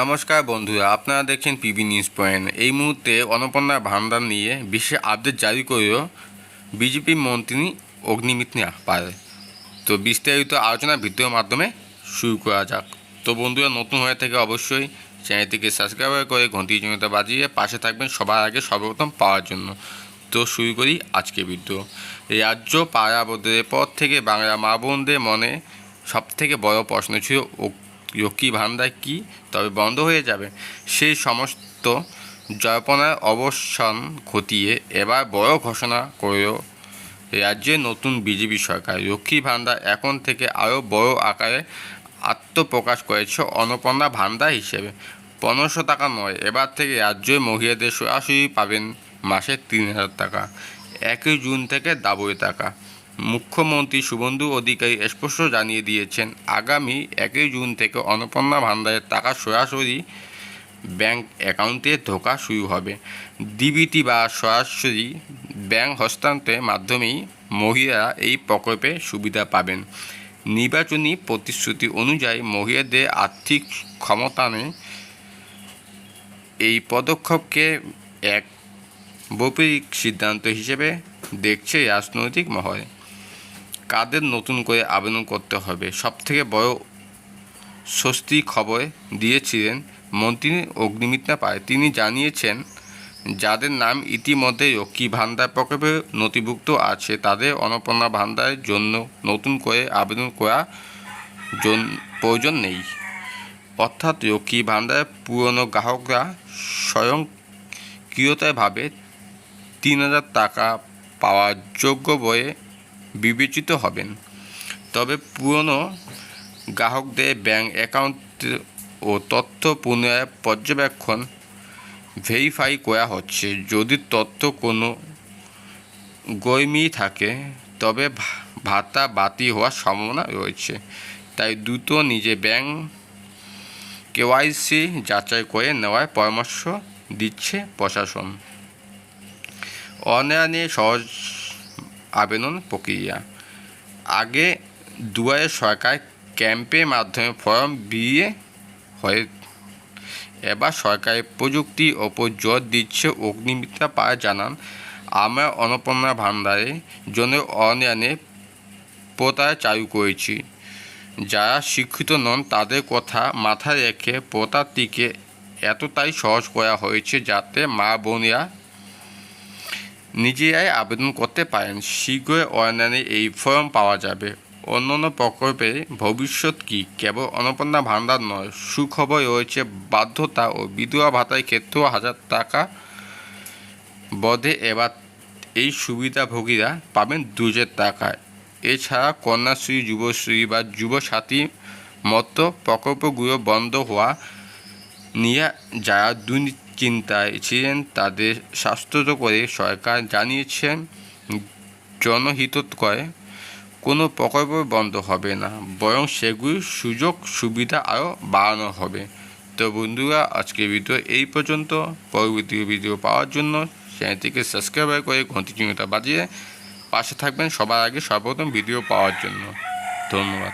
নমস্কার বন্ধুরা, আপনারা দেখছেন পিবি নিউজ পয়েন্ট। এই মুহূর্তে অন্নপূর্ণা ভান্ডার নিয়ে বিশেষ আপডেট জারি করেও বিজেপি মন্ত্রী অগ্নিমিত্রা পাল। তো বিস্তারিত আলোচনা ভিডিওর মাধ্যমে শুরু করা যাক। তো বন্ধুরা, নতুন হয়ে থেকে অবশ্যই চ্যানেলটিকে সাবস্ক্রাইব করে ঘন্টি চিহ্নটা বাজিয়ে পাশে থাকবেন সবার আগে সর্বপ্রথম পাওয়ার জন্য। তো শুরু করি আজকে ভিডিও। রাজ্য পাড়া বদলের পর থেকে বাংলা মা বোনদের মনে সবথেকে বড় প্রশ্ন ছিল লক্ষ্মী ভান্ডার কি তবে বন্ধ হয়ে যাবে? সেই সমস্ত জল্পনার অবসান ঘটিয়ে এবার বড় ঘোষণা করল রাজ্যের নতুন বিজেপি সরকার। লক্ষ্মী ভান্ডার এখন থেকে আরও বড় আকারে আত্মপ্রকাশ করেছে অন্নপূর্ণা ভান্ডার হিসেবে। 1500 টাকা নয়, এবার থেকে রাজ্যের মহিলাদের সরাসরি পাবেন মাসে 3000 টাকা, 1 জুন থেকে ডাবল টাকা। মুখ্যমন্ত্রী শুভেন্দু অধিকারী স্পষ্ট জানিয়ে দিয়েছেন, আগামী 1 জুন থেকে অন্নপূর্ণা ভান্ডারের টাকা সরাসরি ব্যাংক অ্যাকাউন্টে ঢোকা শুরু হবে। ডিবিটি বা সরাসরি ব্যাংক হস্তান্তরের মাধ্যমেই মহিলারা এই প্রকল্পে সুবিধা পাবেন। নির্বাচনী প্রতিশ্রুতি অনুযায়ী মহিলাদের আর্থিক ক্ষমতায়নে এই পদক্ষেপকে এক বৈপ্লবিক সিদ্ধান্ত হিসেবে দেখছে রাজনৈতিক মহল। কাদের নতুন করে আবেদন করতে হবে? সবথেকে বড় স্বস্তির খবর দিয়েছিলেন মন্ত্রী অগ্নিমিত্রা পাল। তিনি জানিয়েছেন, যাদের নাম ইতিমধ্যে লক্ষ্মী ভান্ডার প্রকল্পে নথিভুক্ত আছে তাদের অন্নপূর্ণা ভান্ডারের জন্য নতুন করে আবেদন করার প্রয়োজন নেই। অর্থাৎ লক্ষ্মী ভান্ডারের পুরনো গ্রাহকরা স্বয়ংক্রিয়ভাবে 3000 টাকা পাওয়ার যোগ্য বলে বিবেচিত হবেন। তবে পুরনো গ্রাহকদের ব্যাংক অ্যাকাউন্ট ও তথ্য পুনরায় পর্যবেক্ষণ ভেরিফাই করা হচ্ছে। যদি তথ্য কোনো গোলমিল থাকে তবে ভাতা বাতিল হওয়ার সম্ভাবনা রয়েছে। তাই দ্রুত নিজে ব্যাংক কেওয়াইসি যাচাই করে নেওয়ার পরামর্শ দিচ্ছে প্রশাসন। অনলাইনে সহজ আবেদন প্রক্রিয়া। আগে দুয়ারে সরকার ক্যাম্পের মাধ্যমে ফর্ম দিয়ে হয়, এবার সরকারের প্রযুক্তির ওপর জোর দিচ্ছে অগ্নিমিত্রা পাল জানান, আমরা অন্নপূর্ণা ভান্ডারের জন্য অনলাইনে পোর্টাল চালু করেছি। যারা শিক্ষিত নন তাদের কথা মাথায় রেখে পোর্টালটিকে এতটাই সহজ করা হয়েছে যাতে মা বোনেরা নিজেরাই আবেদন করতে পারেন। শীঘ্রই অনলাইনে এই ফর্ম পাওয়া যাবে। অন্যান্য প্রকল্পের ভবিষ্যৎ কি? কেবল অন্নপূর্ণা ভান্ডার নয়, সুখবর রয়েছে বাধ্যতা ও বিধবা ভাতার ক্ষেত্রেও 1000 টাকা বদলে এবার এই সুবিধাভোগীরা পাবেন 2000 টাকা। এছাড়া কন্যাশ্রী, যুবশ্রী বা যুবসাথীর মতো প্রকল্পগুলো বন্ধ হওয়া নিয়ে যারা দুশ্চিন্তায় ছিলেন তাদের স্বাস্থ্য করে সরকার জানিয়েছেন, জনহিতকর কোনো প্রকল্প বন্ধ হবে না, বরং সেগুলির সুযোগ সুবিধা আরও বাড়ানো হবে। তো বন্ধুরা, আজকের ভিডিও এই পর্যন্ত। পরবর্তী ভিডিও পাওয়ার জন্য চ্যানেলটিকে সাবস্ক্রাইব করে ঘন্টি চিহ্নটা বাজিয়ে পাশে থাকবেন সবার আগে সর্বপ্রথম ভিডিও পাওয়ার জন্য। ধন্যবাদ।